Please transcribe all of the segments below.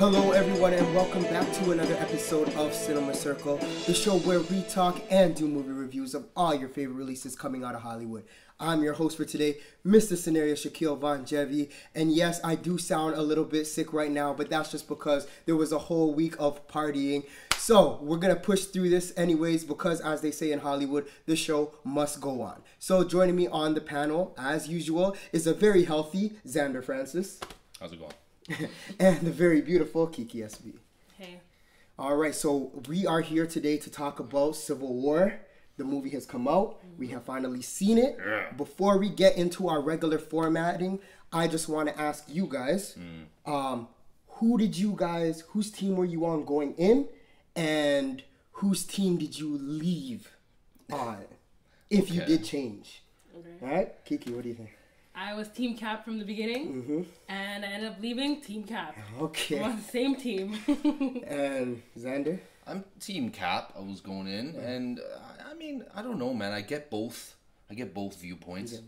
Hello everyone and welcome back to another episode of Cinema Circle, the show where we talk and do movie reviews of all your favorite releases coming out of Hollywood. I'm your host for today, Mr. Scenario Shaquille VonJevy, and yes, I do sound a little bit sick right now, but that's just because there was a whole week of partying. So we're gonna push through this anyways because, as they say in Hollywood, the show must go on. So joining me on the panel, as usual, is a very healthy Zander Francis. How's it going? And the very beautiful Kiki SB. Hey. All right, so we are here today to talk about Civil War. The movie has come out. We have finally seen it. Yeah. Before we get into our regular formatting, I just want to ask you guys, whose team were you on going in, and whose team did you leave on, if you did change? Okay. All right, Kiki, what do you think? I was Team Cap from the beginning, and I ended up leaving Team Cap. Okay. We're on the same team. And Zander? I'm Team Cap. I was going in, and I mean, I don't know, man. I get both viewpoints,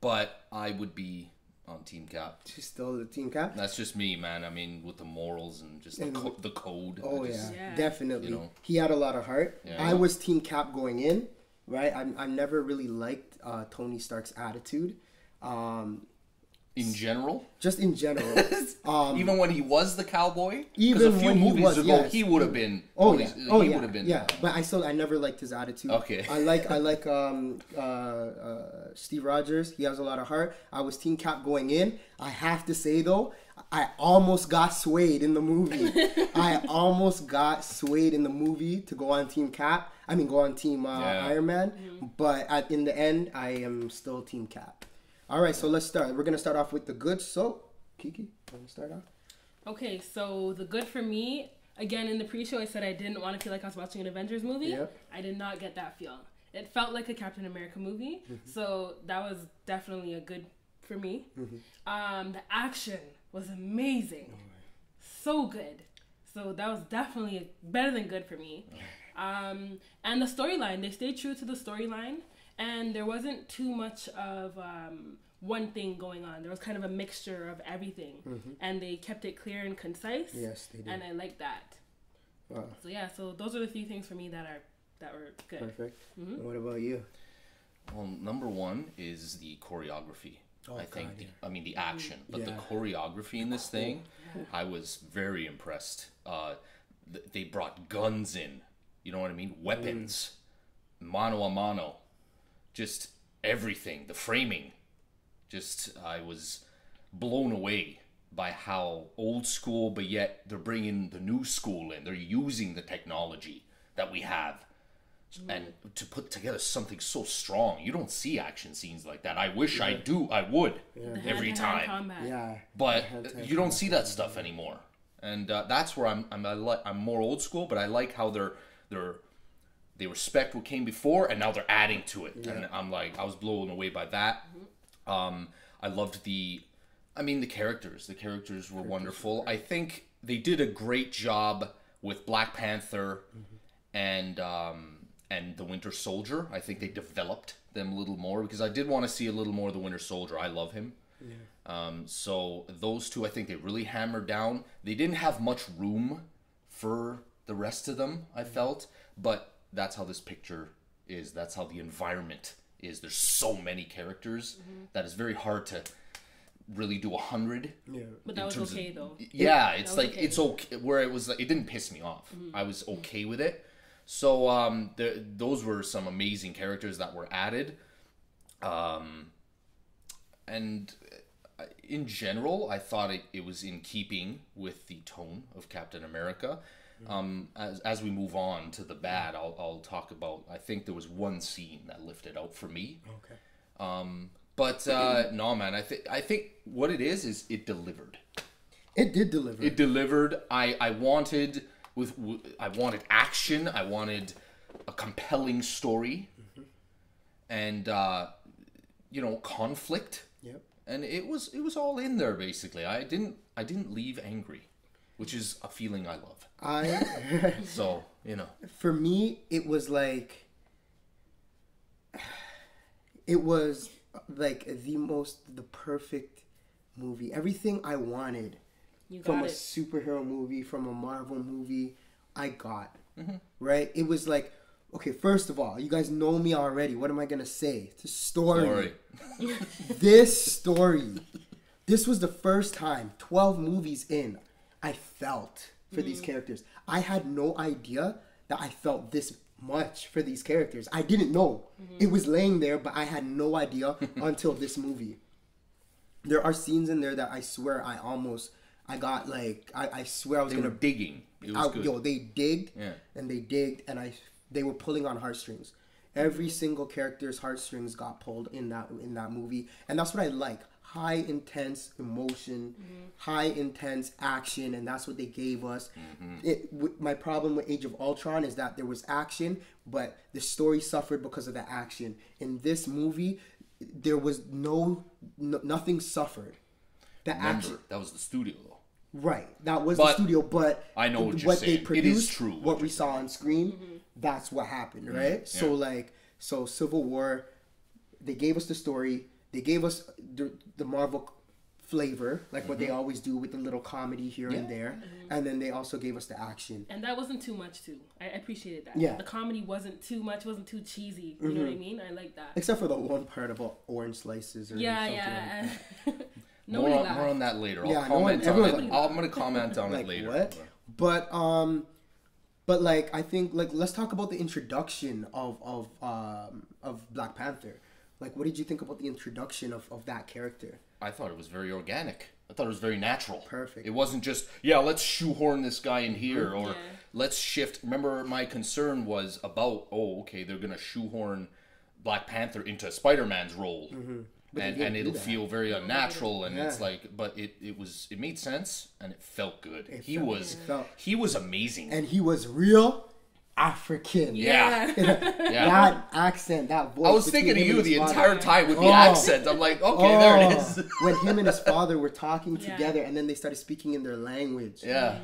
but I would be on Team Cap. She's still the Team Cap? That's just me, man. I mean, with the morals and just the code. Oh, Yeah. definitely. You know. He had a lot of heart. Yeah. I was Team Cap going in, right? I never really liked Tony Stark's attitude. In general, Just in general. even when he was the cowboy, Even a few when he movies was, ago, yes. he would have been. Oh Tony's- yeah, he would have been. yeah. But I never liked his attitude. Okay. I like Steve Rogers. He has a lot of heart. I was Team Cap going in. I have to say though, I almost got swayed in the movie. I almost got swayed in the movie to go on Team Cap. I mean, go on Team Iron Man. But in the end, I am still Team Cap. All right, so let's start. We're gonna start off with the good. So, Kiki, want to start off? Okay, so the good for me, again, in the pre-show, I said I didn't want to feel like I was watching an Avengers movie. Yep. I did not get that feel. It felt like a Captain America movie, so that was definitely a good for me. The action was amazing. So good. So that was definitely better than good for me. And the storyline, they stayed true to the storyline. And there wasn't too much of one thing going on. There was kind of a mixture of everything. And they kept it clear and concise. Yes, they did. And I like that. Wow. So yeah, so those are the 3 things for me that were good. Perfect. What about you? Well, number one is the choreography. Oh, I think, God, yeah. I mean, the action, but the Yeah. choreography in this thing, I was very impressed. They brought guns in, you know what I mean? Weapons, mano a mano, just everything, the framing. Just, I was blown away by how old school, but yet they're bringing the new school in. They're using the technology that we have. And to put together something so strong, you don't see action scenes like that. I wish I would The every hand-to-hand time. combat. Yeah. But you don't see that stuff anymore, and that's where I'm more old school. But I like how they respect what came before, and now they're adding to it. And I was blown away by that. I loved the characters. The characters were wonderful. I think they did a great job with Black Panther and the Winter Soldier. I think they developed them a little more because I did want to see a little more of the Winter Soldier. I love him. So those two, I think they really hammered down. They didn't have much room for the rest of them, I felt, but that's how this picture is. That's how the environment is. There's so many characters that it's very hard to really do 100. Yeah. But that was okay though. Yeah, it's like okay. it's okay. Where it was, like, it didn't piss me off. I was okay with it. So those were some amazing characters that were added. And in general, I thought it was in keeping with the tone of Captain America. As we move on to the bad, I'll talk about. I think there was one scene that lifted out for me. Okay. But no, man. I think what it is it delivered. It did deliver. It delivered. I wanted action. I wanted a compelling story, and conflict. Yep. And it was all in there basically. I didn't leave angry, which is a feeling I love. So, For me, it was like the perfect movie. Everything I wanted You got from a it. superhero movie, from a Marvel movie, I got. Right? It was like, okay, first of all, you guys know me already. What am I going to say? It's a story. This was the first time, 12 movies in, I felt for these characters. I had no idea that I felt this much for these characters. I didn't know. It was laying there, but I had no idea until this movie. There are scenes in there that I swear I got like, I swear I was They were digging. It was good. Yo, they digged, Yeah. and they digged, and they were pulling on heartstrings. Every single character's heartstrings got pulled in that movie, and that's what I like. High intense emotion, high intense action, and that's what they gave us. My problem with Age of Ultron is that there was action, but the story suffered because of the action. In this movie, there was nothing suffered. Remember, that was the studio though. Right, that was the studio, but I know what you're saying. They produced, it is true. What we saw on screen, that's what happened, right? So Civil War, they gave us the story, they gave us the Marvel flavor, like what they always do with the little comedy here and there, and then they also gave us the action. And that wasn't too much too. I appreciated that. Yeah. The comedy wasn't too much, wasn't too cheesy. You know what I mean? I like that. Except for the one part about orange slices or something like that. More on that later. I'll comment on it. I'm going to comment on it later. What? But like I think like let's talk about the introduction of Black Panther. Like, what did you think about the introduction of that character? I thought it was very organic. I thought it was very natural. Perfect. It wasn't just, let's shoehorn this guy in here, or let's shift. Remember, my concern was about, they're going to shoehorn Black Panther into Spider-Man's role. And it'll feel very unnatural, and it's like, but it made sense, and it felt good. He was amazing. And he was real African. Yeah. That accent, that voice. I was thinking of you the entire time with the accent. I'm like, okay, there it is. When him and his father were talking together, and then they started speaking in their language. Yeah.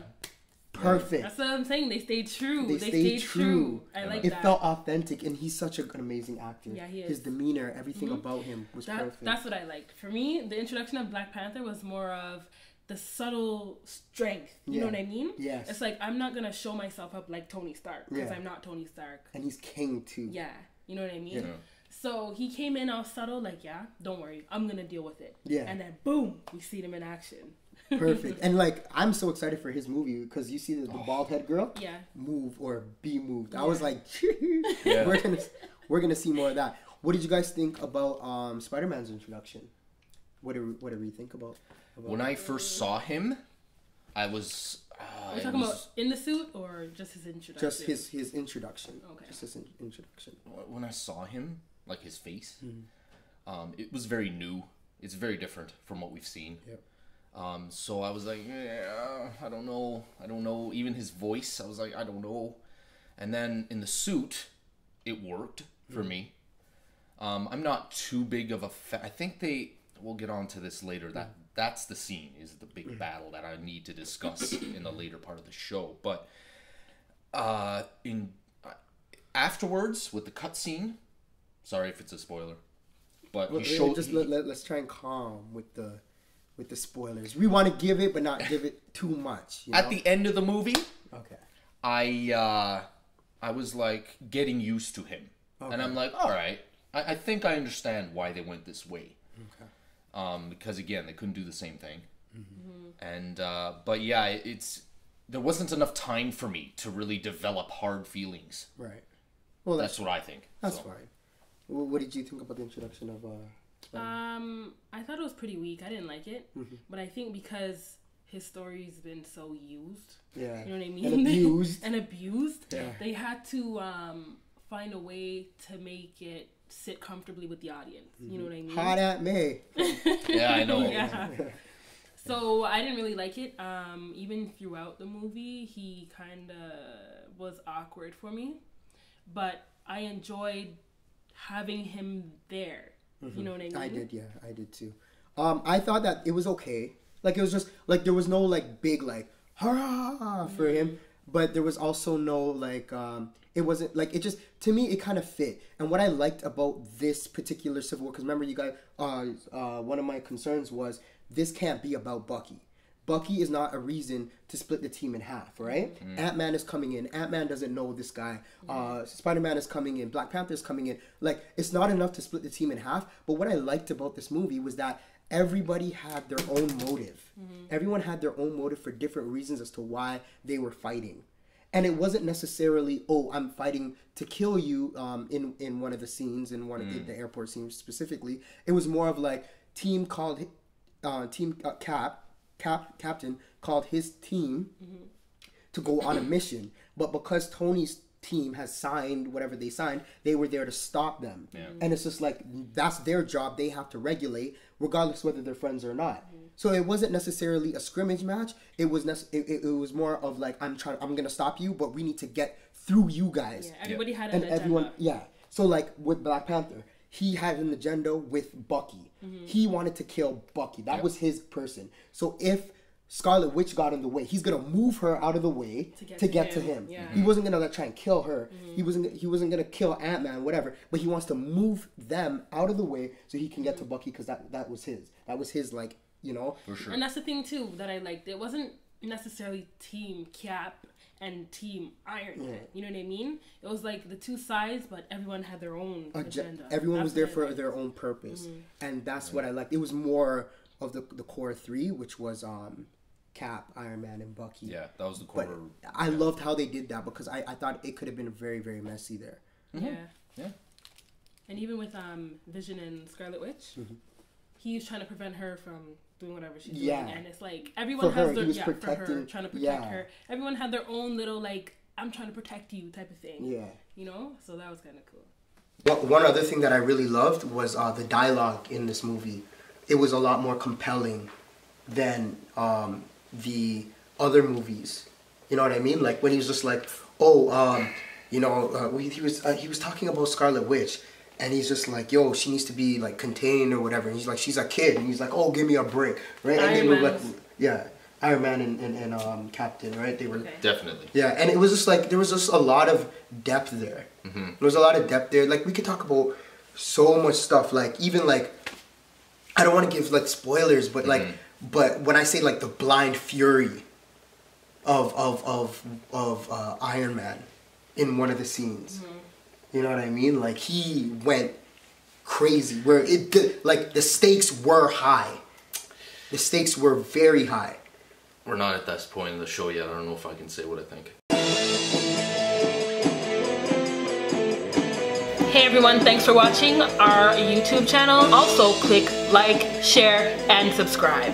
Perfect. That's what I'm saying. They stayed true. They stayed true. I like it that. It felt authentic, and he's such an amazing actor. Yeah, he is. His demeanor, everything about him was perfect. That's what I liked. For me, the introduction of Black Panther was more of the subtle strength. You know what I mean? Yes. It's like, I'm not going to show myself up like Tony Stark, because I'm not Tony Stark. And he's king, too. Yeah. You know what I mean? Yeah. So he came in all subtle, like, don't worry, I'm going to deal with it. Yeah. And then, boom, we see them in action. Perfect. And like, I'm so excited for his movie because you see the bald head girl move or be moved. I was like, we're gonna see more of that. What did you guys think about Spider-Man's introduction? What did we think about? When I first saw him, I was. Are we talking about in the suit or just his introduction? Just his introduction. Okay. Just his introduction. When I saw him, like his face, it was very new. It's very different from what we've seen. Yep. So I was like, I don't know. Even his voice, I was like, I don't know. And then in the suit, it worked for me. I'm not too big of a I think we'll get on to this later. That's the scene, is the big battle that I need to discuss in the later part of the show. But afterwards, with the cutscene, sorry if it's a spoiler, but he showed. Let's try and calm with the spoilers. We want to give it, but not give it too much. You know? At the end of the movie, I was like getting used to him, and I'm like, all right, I think I understand why they went this way. Okay. Because again, they couldn't do the same thing, and but there wasn't enough time for me to really develop hard feelings. Right. Well, that's what I think. That's fine. What did you think about the introduction of? I thought it was pretty weak. I didn't like it, but I think because his story's been so used, you know what I mean, and abused, they had to find a way to make it sit comfortably with the audience. You know what I mean? Hot at me. Yeah, I know. So I didn't really like it. Even throughout the movie, he kind of was awkward for me, but I enjoyed having him there. You know what I mean? I did too. I thought that it was okay. Like, it was just like there was no like big like hurrah for him, but there was also no like it wasn't like, it just, to me it kind of fit. And what I liked about this particular Civil War, because remember you guys, one of my concerns was this can't be about Bucky Bucky is not a reason to split the team in half, right? Ant-Man is coming in. Ant-Man doesn't know this guy. Spider-Man is coming in. Black Panther is coming in. Like, it's not enough to split the team in half. But what I liked about this movie was that everybody had their own motive. Everyone had their own motive for different reasons as to why they were fighting. And it wasn't necessarily, oh, I'm fighting to kill you in one of the scenes, in one of the airport scenes specifically. It was more of like, Captain called his team to go on a mission. But because Tony's team has signed whatever they signed, they were there to stop them. And it's just like, that's their job. They have to regulate, regardless whether they're friends or not. So it wasn't necessarily a scrimmage match. It was it was more of like, I'm gonna stop you, but we need to get through you guys. Everybody had an agenda. So like with Black Panther, he had an agenda with Bucky. He wanted to kill Bucky. That was his person. So if Scarlet Witch got in the way, he's gonna move her out of the way to get to him. He wasn't gonna try and kill her. He wasn't gonna kill Ant-Man, whatever. But he wants to move them out of the way so he can get to Bucky, because that was his. That was his, like, you know. For sure. And that's the thing too that I liked. It wasn't necessarily Team Cap and Team Iron Man. You know what I mean? It was like the two sides, but everyone had their own agenda. Everyone was there for their own purpose, and that's what I liked. It was more of the core three, which was Cap, Iron Man, and Bucky. Yeah, that was the core. But I loved how they did that, because I thought it could have been very, very messy there. Yeah. And even with Vision and Scarlet Witch, he's trying to prevent her from doing whatever she's doing, and it's like everyone has their for her, trying to protect her. Everyone had their own little, like, I'm trying to protect you type of thing. You know, so that was kind of cool. Well, one other thing that I really loved was the dialogue in this movie. It was a lot more compelling than the other movies. You know what I mean? Like when he was just like, he was talking about Scarlet Witch. And he's just like, yo, she needs to be, like, contained or whatever. And he's like, she's a kid. And he's like, oh, give me a break. Right? And they were like, Iron Man and Captain, right? They were... Definitely. Yeah, and it was just like, there was just a lot of depth there. There was a lot of depth there. Like, we could talk about so much stuff. Like, even, like, I don't want to give, like, spoilers, but, like, but when I say, like, the blind fury of Iron Man in one of the scenes... You know what I mean? Like, he went crazy. Where like, the stakes were high. The stakes were very high. We're not at this point in the show yet. I don't know if I can say what I think. Hey everyone, thanks for watching our YouTube channel. Also, click like, share, and subscribe.